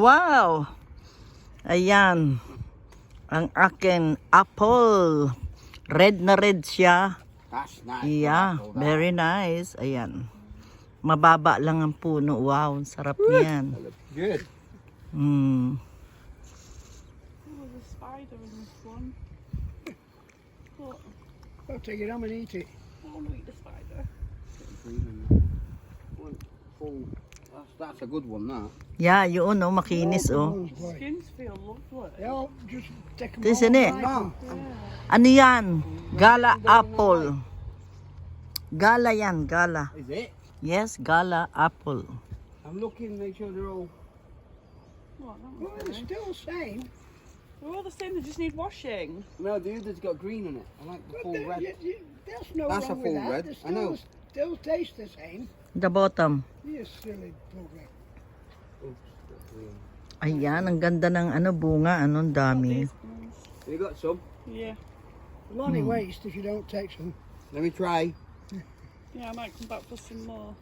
Wow! Ayan. Ang akin apple. Red na red siya. That's nice. Yeah, very nice. Ayan. Mababa lang ang puno. Wow, sarap niyan. That looks good. Mm. Oh, there's a spider in this one. But I'll take it home and eat it. I want to eat the spider. Green and that. One full. That's a good one, that. Yeah, yun oh, makinis oh. Skins feel lovely. Yeah, just take them This all isn't it? and No. Ano yan? Gala apple. Gala yan, gala. Is it? Yes, gala apple. I'm looking, make sure they're all. What, that Well, one's it's nice. still the same. They're all the same, they just need washing. No, the other's got green on it. I like the But full red. there's no That's a wrong full with that. red, They I know. still taste the same. The bottom. You silly bugger. Oops, got green. Ayan, ang ganda ng ano bunga, anong dami. These ones. You got some? Yeah. A lot of waste if you don't take some. Let me try. Yeah, I might come back for some more.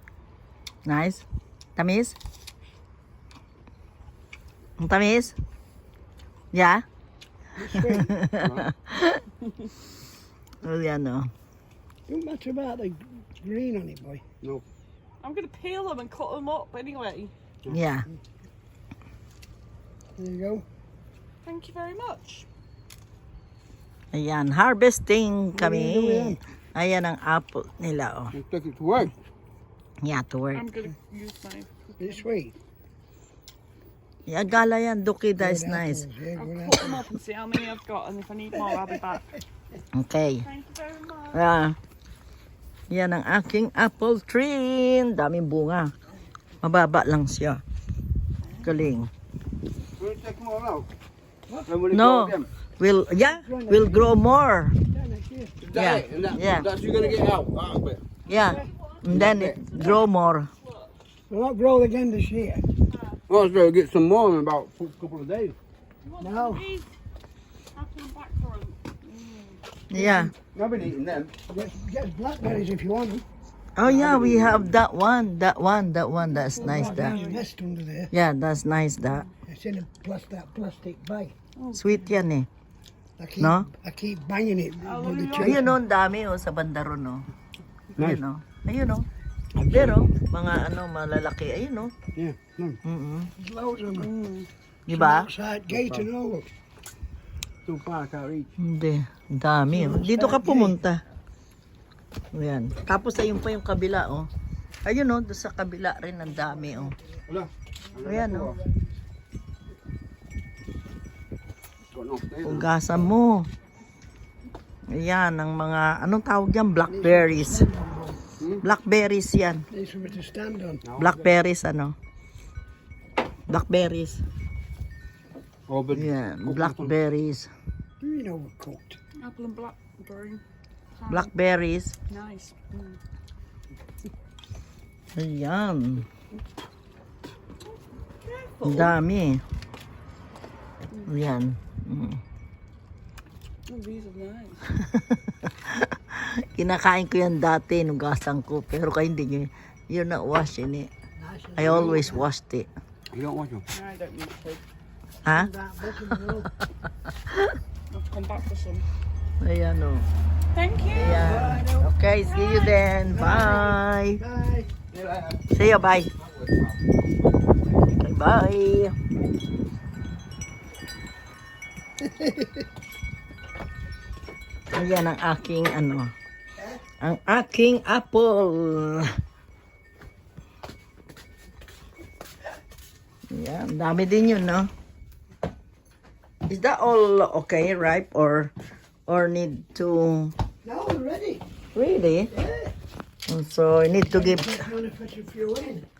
Nice. Tamis? Ang tamis? Yeah? It's sweet. Oh, yan oh. Don't matter about the green on it, boy. No. I'm going to peel them and cut them up anyway. Yeah. There you go. Thank you very much. Ayan, harvesting kami. Ano yan? Ayan ang apple nila oh. Let's take it to work. Yeah, to work. I'm going to use my... It's sweet. Yeah, gala yan, Dukida is Good nice. apples, yeah, I'll good cut them up and see how many I've got, and if I need more, I'll be back. Okay. Thank you very much. Yan ang aking apple tree. Daming bunga. Mababa lang siya. Galing. Will you take them all out? Then will it No. grow again? We'll grow more. Yeah, next year. Is that Yeah, it? And that, yeah. That's you gonna get out. That bit. Yeah. And then it grow more. We'll not grow again this year. Oh, so get some more in about a couple of days. You want No. some of these? Apple and blackcurrant. Yeah. I've been eating them. Get blackberries if you want them. Oh yeah, we have that one. That one. That's nice. There's That. a nest under there. Yeah, that's nice. That. It's in that plastic bag. Sweet yan eh. I No? keep keep banging it. with the Ayun oh, ang dami oh sa banda ron oh. Nice. Ayun oh. Ayun oh. Pero, mga ano, malalaki. Ayun oh. Yeah. No. There's loads of them. Diba? Outside gate and all. Too far, I can't reach. Hindi. Ang dami oh. Dito ka pumunta. Ayan. Tapos ayun pa yung kabila oh. Ayun oh, doon sa kabila rin ang dami oh. Wala. Ayan oh. Got enough there. Hugasan mo. Ayan, ang mga, anong tawag yan? Blackberries. Blackberries yan. There's something to stand on. Blackberries ano? Blackberries. Oh, but Yan, blackberries. You know we're cooked. Apple and blackberry. Blackberries. Nice. Ayan. Ang dami. Ayan. Mm. Oh, these are nice. Kinakain ko yan dati, nugasan ko. Pero kayo hindi nyo, you're not washing it. I always washed it. you don't want them. I don't need to. Ha? That book in the road. I'll come back for some. Ayan o. Thank you. Ayan. Okay, see you then. Bye. Bye. See you, bye. Okay, bye. Ayan ang aking ano. Ang aking apple. Ayan, dami din yun, no? Is that all okay, ripe, or need to... Now we're ready. Really? Yeah. So, I need to give... Just want to put a few in.